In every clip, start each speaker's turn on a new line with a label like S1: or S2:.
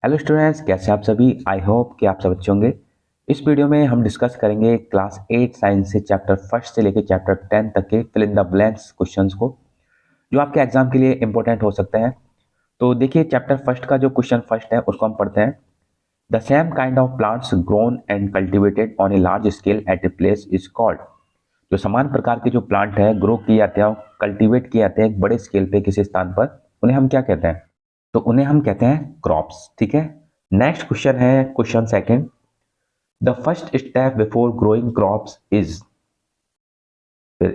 S1: Hello students, कैसे आप सभी। आई होप कि आप सब अच्छे होंगे। इस वीडियो में हम डिस्कस करेंगे क्लास 8 साइंस से चैप्टर फर्स्ट से लेकर चैप्टर 10 तक के fill in the blanks questions को, जो आपके एग्जाम के लिए इंपॉर्टेंट हो सकते हैं। तो देखिए, चैप्टर फर्स्ट का जो क्वेश्चन फर्स्ट है उसको हम पढ़ते हैं। The same kind of plants grown and cultivated on a large scale eight a place is called. जो समान प्रकार के जो प्लांट है ग्रो किए जाते हैं, कल्टीवेट किए जाते हैं एक बड़े स्केल पे किसी स्थान पर, उन्हें हम क्या कहते हैं? तो उन्हें हम कहते हैं क्रॉप्स। ठीक है। नेक्स्ट क्वेश्चन है question second. The first step before growing crops is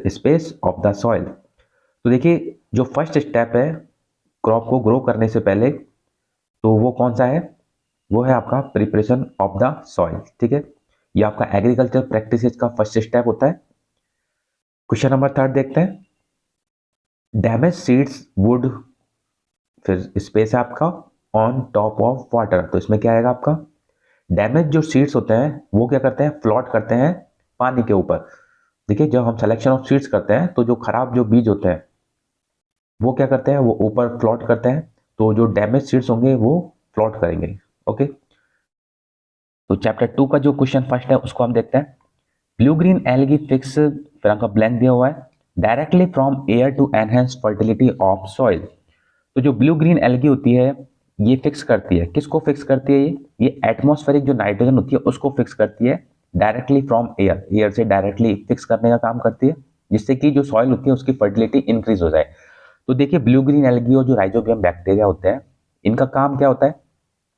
S1: space of the soil. तो देखिए, जो फर्स्ट स्टेप है क्रॉप को ग्रो करने से पहले, तो वो कौन सा है? वो है आपका प्रिपरेशन ऑफ द सॉइल। ठीक है। ये आपका एग्रीकल्चर प्रैक्टिसेस का फर्स्ट स्टेप होता है। क्वेश्चन नंबर थर्ड देखते हैं। डैमेज सीड्स वुड, फिर स्पेस है आपका ऑन टॉप ऑफ वाटर। तो इसमें क्या आएगा आपका? डैमेज जो सीड्स होते हैं वो क्या करते हैं? फ्लोट करते हैं पानी के ऊपर। देखिए, जब हम सिलेक्शन ऑफ सीड्स करते हैं तो जो खराब जो बीज होते हैं वो क्या करते हैं? वो ऊपर फ्लोट करते हैं। तो जो डैमेज सीड्स होंगे वो फ्लोट करेंगे। ओके। तो चैप्टर 2 का जो क्वेश्चन फर्स्ट है उसको हम देखते हैं। ब्लू ग्रीन एल्गी फिक्स, फिर आपका ब्लैंक दिया हुआ है, directly from air to enhance fertility of soil. तो जो ब्लू ग्रीन एल्गी होती है ये फिक्स करती है, किसको फिक्स करती है? ये एटमॉस्फेरिक जो नाइट्रोजन होती है उसको फिक्स करती है डायरेक्टली फ्रॉम एयर, एयर से डायरेक्टली फिक्स करने का काम करती है, जिससे कि जो सॉइल होती है उसकी फर्टिलिटी इंक्रीज हो जाए। तो देखिए, ब्लू ग्रीन एल्गी और जो राइजोबियम बैक्टीरिया होते हैं इनका काम क्या होता है?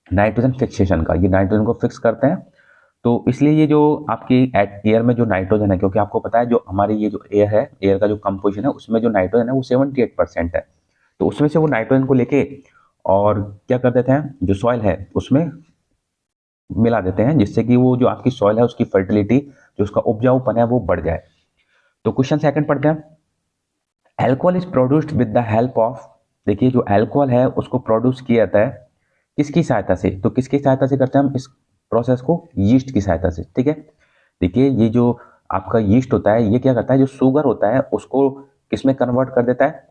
S1: नाइट्रोजन फिक्सेशन का। ये नाइट्रोजन को फिक्स करते हैं। तो इसलिए ये जो आपकी एयर में जो नाइट्रोजन है, क्योंकि आपको पता है जो हमारी ये जो एयर है, एयर का जो कंपोजिशन है उसमें जो नाइट्रोजन है वो 78% है। तो उसमें से वो नाइट्रोजन को लेके और क्या कर देते हैं, जो सॉइल है उसमें मिला देते हैं, जिससे कि वो जो आपकी सॉइल है उसकी फर्टिलिटी, जो उसका उपजाऊपन है वो बढ़ जाए। तो क्वेश्चन सेकंड पढ़ते हैं। Alcohol is produced with the help of. देखिए, जो एल्कोहल है उसको प्रोड्यूस किया जाता है किसकी सहायता से? तो किसकी सहायता से करते हैं हम इस प्रोसेस को? यीस्ट की सहायता से। ठीक है। देखिए, ये जो आपका यीस्ट होता है ये क्या करता है? जो शुगर होता है उसको किस में कन्वर्ट कर देता है?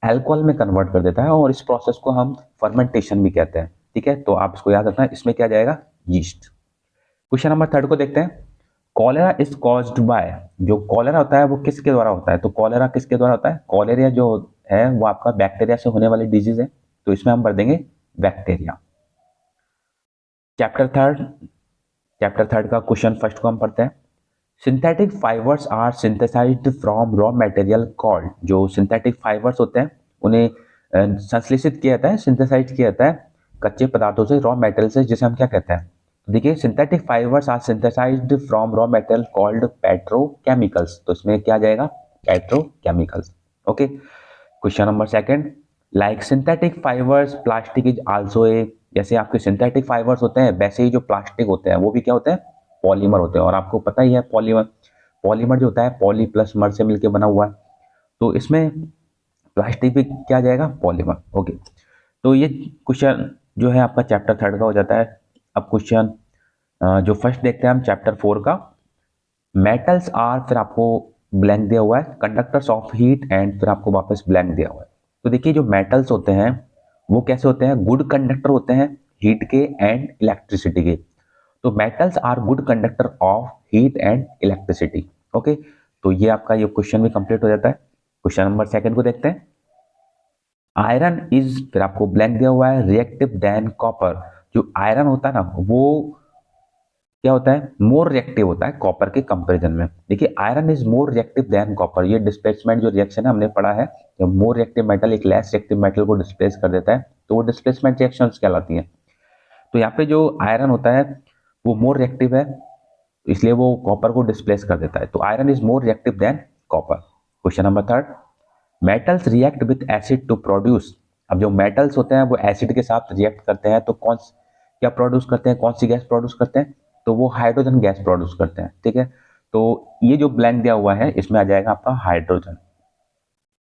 S1: अल्कोहल में कन्वर्ट कर देता है, और इस प्रोसेस को हम फर्मेंटेशन भी कहते हैं। ठीक है। तो आप इसको याद रखना, इसमें क्या जाएगा? यीस्ट। क्वेश्चन नंबर थर्ड को देखते हैं। Cholera is caused by. जो कॉलेरा होता है वो किसके द्वारा होता है? तो कॉलेरा किसके द्वारा होता है? कॉलेरिया जो है वो आपका बैक्टीरिया से होने वाली डिजीज है। तो इसमें हम भर देंगे बैक्टीरिया। चैप्टर थर्ड का क्वेश्चन फर्स्ट को हम पढ़ते हैं। Synthetic fibres are synthesised from raw material called. जो सिंथेटिक फाइबर्स होते हैं उन्हें संश्लेषित किया जाता है, सिंथेसाइज किया जाता है कच्चे पदार्थों से, रॉ मटेरियल से, जिसे हम क्या कहते हैं? देखिए, synthetic fibres are synthesised from raw material called petrochemicals. तो इसमें क्या जाएगा? Petrochemicals. Okay. Question number second. Like synthetic fibres plastic is also a. जैसे आपके सिंथेटिक फाइबर्स होते हैं वैसे ही जो प्लास्टिक होते हैं वो भी क्या होते हैं? पॉलीमर होते हैं। और आपको पता ही है पॉलीमर, पॉलीमर जो होता है पॉली प्लस मर से मिलकर बना हुआ है। तो इसमें प्लास्टिक भी क्या जाएगा? पॉलीमर। ओके। तो ये क्वेश्चन जो है आपका चैप्टर थर्ड का हो जाता है। अब क्वेश्चन जो फर्स्ट देखते हैं हम चैप्टर 4 का। मेटल्स आर, फिर आपको ब्लैंक दिया हुआ है, कंडक्टर्स ऑफ हीट, एंड फिर आपको वापस ब्लैंक दिया हुआ है। तो देखिए, जो मेटल्स होते हैं वो कैसे होते हैं? गुड कंडक्टर होते हैं हीट के एंड इलेक्ट्रिसिटी के। तो metals are good conductor of heat and electricity. Okay. तो ये आपका ये क्वेश्चन भी कंप्लीट हो जाता है। क्वेश्चन नंबर सेकंड को देखते हैं। आयरन इज, फिर आपको ब्लैंक दिया हुआ है, रिएक्टिव देन कॉपर। जो आयरन होता है ना वो क्या होता है? मोर रिएक्टिव होता है कॉपर के कंपैरिजन में। देखिए, iron is more reactive than copper. ये डिस्प्लेसमेंट जो रिएक्शन है हमने पढ़ा है, जब मोर रिएक्टिव मेटल एक लेस रिएक्टिव मेटल को डिस्प्लेस कर देता है तो वो डिस्प्लेसमेंट रिएक्शंस कहलाती हैं। तो यहाँ पे जो आयरन होता है वो मोर रिएक्टिव है, इसलिए वो कॉपर को डिस्प्लेस कर देता है। तो iron is more reactive than copper. Question number third. Metals react with acid to produce. अब जो मेटल्स होते हैं वो एसिड के साथ रिएक्ट करते हैं तो क्या प्रोड्यूस करते हैं? कौन सी गैस प्रोड्यूस करते हैं? तो वो हाइड्रोजन गैस प्रोड्यूस करते हैं। ठीक है। तो ये जो ब्लैंक दिया हुआ है इसमें आ जाएगा आपका हाइड्रोजन।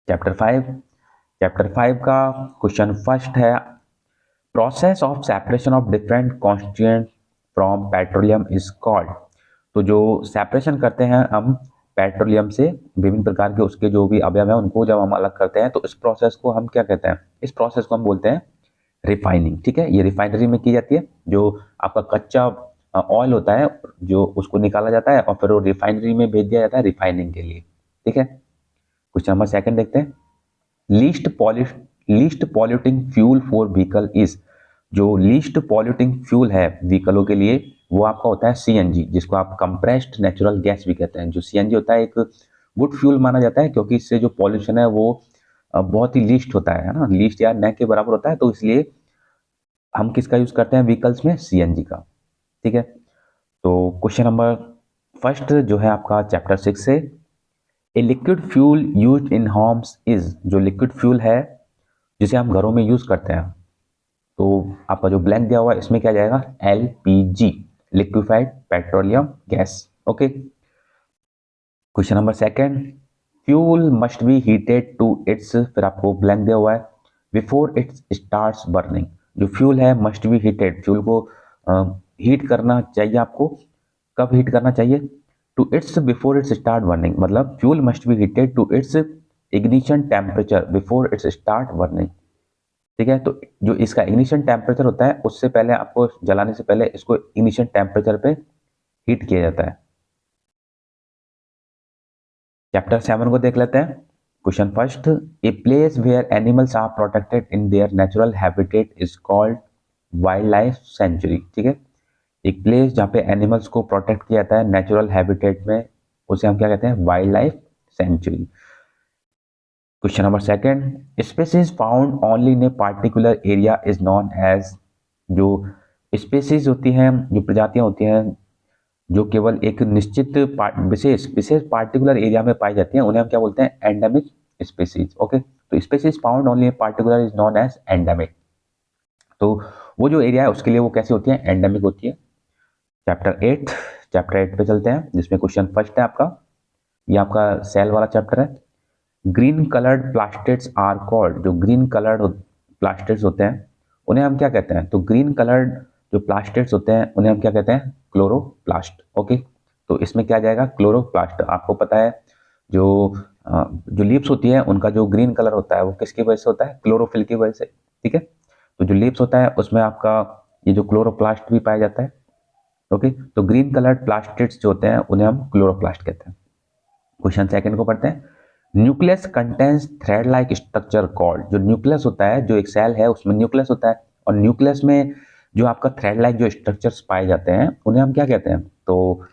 S1: चैप्टर 5 का क्वेश्चन फर्स्ट है। Process of separation of different constituent from petroleum is called. तो जो सेपरेशन करते हैं हम पेट्रोलियम से, विभिन्न प्रकार के उसके जो भी अवयव है उनको जब हम अलग करते हैं तो इस प्रोसेस को हम क्या कहते हैं? इस प्रोसेस को हम बोलते हैं रिफाइनिंग, ठीक है, ये रिफाइनरी में की जाती है। जो आपका कच्चा ऑयल होता है जो उसको निकाला जाता है और फिर वो रिफाइनरी में भेज दिया जाता है रिफाइनिंग के लिए, ठीक है। क्वेश्चन नंबर सेकंड देखते हैं। Least polluting fuel for vehicle is, जो लीस्ट पॉल्यूटिंग फ्यूल है व्हीकलों के लिए वो आपका होता है सीएनजी, जिसको आप कंप्रेस्ड नेचुरल गैस भी कहते हैं। जो सीएनजी होता है एक गुड फ्यूल माना जाता है, क्योंकि इससे जो पॉल्यूशन है वो बहुत ही लीस्ट होता है ना, लीस्ट या न के बराबर होता है, तो इसलिए हम किसका यूज करते हैं व्हीकल्स में, सीएनजी का, ठीक है। तो क्वेश्चन नंबर फर्स्ट जो है आपका चैप्टर 6 से, a liquid fuel use in Holmes is, जो लिक्विड फ्यूल है जिसे हम घरों में यूज करते हैं, तो आपका जो ब्लैंक दिया हुआ है इसमें क्या जाएगा, LPG, liquefied petroleum gas, okay. Question number second, fuel must be heated to its, फिर आपको ब्लैंक दिया हुआ है, बिफोर इट्स स्टार्ट्स बर्निंग, जो फ्यूल है मस्ट बी हीटेड, फ्यूल को हीट करना चाहिए आपको, कब हीट करना चाहिए, to its before its start burning, मतलब fuel must be heated to its ignition temperature before its start burning, ठीक है। तो जो इसका इग्निशन टेम्परेचर होता है उससे पहले, आपको जलाने से पहले इसको इग्निशन टेम्परेचर पे हीट किया जाता है। चैप्टर 7 को देख लेते हैं। Question first, a place where animals are protected in their natural habitat is called wild life sanctuary, ठीक है। एक प्लेस जहाँ पे एनिमल्स को प्रोटेक्ट किया जाता है नेचुरल हैबिटेट में, उसे हम क्या कहते हैं, wild life sanctuary. Question number second, species found only in a particular area is known as, जो स्पीसीज होती हैं, जो प्रजातियां होती हैं जो केवल एक निश्चित विशेष विशेष पार्टिकुलर एरिया में पाई जाती हैं, उन्हें हम क्या बोलते हैं, एंडेमिक स्पीसीज, ओके। तो species found only in particular is known as endemic, तो वो जो एरिया है उसके लिए वो कैसी होती है, एंडेमिक होती है। चैप्टर 8 पे चलते हैं, जिसमें क्वेश्चन फर्स्ट है आपका, ये आपका सेल वाला चैप्टर है। Green coloured plastids are called, जो ग्रीन कलर्ड प्लास्टिड्स होते हैं उन्हें हम क्या कहते हैं, तो ग्रीन कलर्ड जो प्लास्टिड्स होते हैं उन्हें हम क्या कहते हैं, क्लोरोप्लास्ट, ओके। तो इसमें क्या जाएगा, क्लोरोप्लास्ट। आपको पता है जो जो लीव्स होती है उनका जो ग्रीन कलर होता है वो किसकी वजह से होता है, क्लोरोफिल की वजह से, ठीक है। तो जो लीव्स होता है उसमें आपका ये जो क्लोरोप्लास्ट भी पाया जाता है, ओके। तो ग्रीन कलर्ड प्लास्टिड्स जो होते हैं उन्हें हम क्लोरोप्लास्ट कहते हैं। क्वेश्चन सेकंड को पढ़ते हैं। Nucleus contains thread like structure called, जो न्यूक्लियस होता है, जो एक सेल है उसमें न्यूक्लियस होता है, और न्यूक्लियस में जो आपका थ्रेड लाइक जो स्ट्रक्चर्स पाए जाते हैं उन्हें हम क्या कहते हैं, तो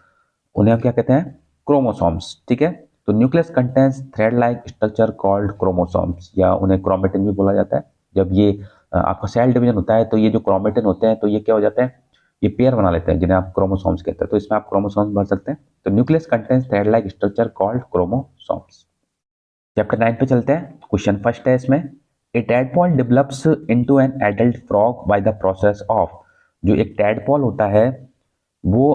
S1: उन्हें हम क्या कहते हैं, क्रोमोसोम्स, ठीक है। तो nucleus contains thread like structure called chromosomes, या उन्हें क्रोमेटिन भी बोला जाता है। जब ये आपका सेल डिवीजन होता है तो ये जो क्रोमेटिन होते हैं तो ये क्या हो जाते हैं, ये पेयर बना लेते हैं जिन्हें आप क्रोमोसोम्स कहते हैं। तो इसमें आप क्रोमोसोम्स भर सकते हैं। तो nucleus contains thread like structure called chromosomes. Chapter 9 पे चलते हैं। क्वेश्चन फर्स्ट है इसमें, a tadpole develops into an adult frog by the process of, जो एक टैडपॉल होता है वो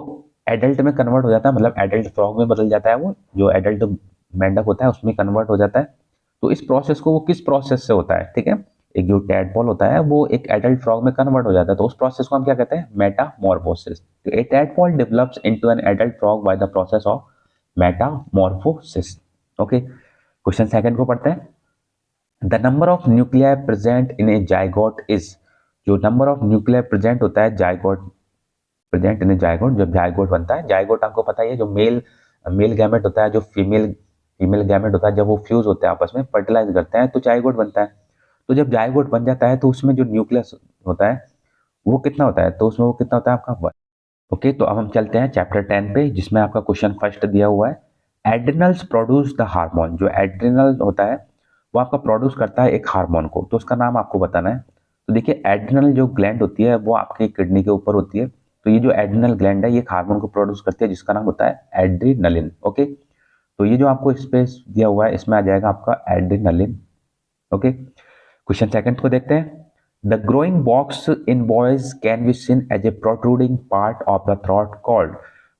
S1: एडल्ट में कन्वर्ट हो जाता है, मतलब एडल्ट फ्रॉग में बदल जाता है, वो जो एडल्ट मेंढक होता है उसमें कन्वर्ट हो जाता है। तो इस प्रोसेस को वो किस प्रोसेस से होता है, ठीक है। एक जो टैडपॉल होता है वो एक एडल्ट फ्रॉग में कन्वर्ट हो जाता है, तो उस प्रोसेस को हम क्या कहते हैं, मेटामॉर्फोसिस। तो a tadpole develops into an adult frog by the process of metamorphosis, okay. Question second को पढ़ते हैं। The number of nuclei present in a zygote is, जो नंबर ऑफ न्यूक्लियाई प्रेजेंट होता है zygote, present in a zygote, जब zygote बनता है, zygote आपको पता ही है, जो मेल गैमेट होता है, जो फीमेल गैमेट होता है, जब वो फ्यूज होते हैं आपस में, फर्टिलाइज करते हैं तो जाइगोट बनता है। तो जब जाइगोट बन जाता है तो उसमें जो न्यूक्लियस होता है वो कितना होता है, तो उसमें वो कितना होता है आपका 1, ओके। तो अब हम चलते हैं चैप्टर 10 पे, जिसमें आपका क्वेश्चन फर्स्ट दिया हुआ है। एड्रिनल्स प्रोड्यूस द हार्मोन, जो एड्रिनल होता है वो आपका प्रोड्यूस करता है एक हार्मोन को, तो उसका नाम आपको बताना है। तो देखिए एड्रिनल जो ग्लैंड होती है वो आपकी किडनी के ऊपर होती है, तो ये जो एड्रिनल ग्लैंड है ये एक हार्मोन को प्रोड्यूस करती है जिसका नाम होता है एड्रीनलिन, ओके। तो ये जो आपको स्पेस दिया हुआ है इसमें आ जाएगा आपका एड्रीनलिन, ओके। क्वेश्चन सेकंड को देखते हैं। The growing box in boys can be seen as a protruding part of the throat called,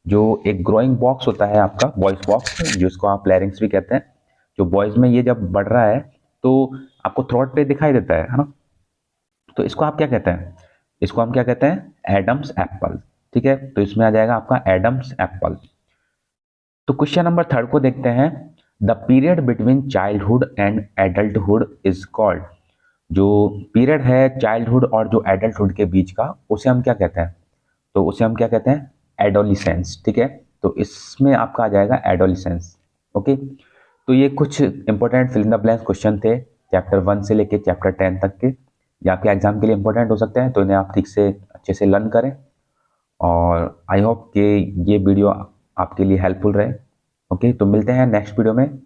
S1: जो एक ग्रोइंग बॉक्स होता है आपका बॉयज बॉक्स, जिसको आप लैरिंक्स भी कहते हैं, जो बॉयज में ये जब बढ़ रहा है तो आपको थ्रोट पे दिखाई देता है ना, तो इसको आप क्या कहते हैं, इसको हम क्या कहते हैं, एडम्स एप्पल, ठीक है। तो इसमें आ जाएगा आपका एडम्स एप्पल। तो क्वेश्चन नंबर थर्ड को देखते हैं। The period between childhood and adulthood is called, जो पीरियड है चाइल्डहुड और जो एडल्टहुड के बीच का, उसे हम क्या कहते हैं? तो उसे हम क्या कहते हैं? एडोलिसेंस। ठीक है, तो इसमें आपका आ जाएगा एडोलिसेंस। ओके, तो ये कुछ important fill in the blanks question थे चैप्टर 1 से लेके चैप्टर 10 तक के। ये आपके एग्जाम के लिए इंपॉर्टेंट हो सकते हैं, तो इन्हें आप ठीक से अच्छे से लर्न करें। और आई होप कि ये वीडियो आपके लिए हेल्पफुल रहे। ओके, तो मिलते हैं नेक्स्ट वीडियो में।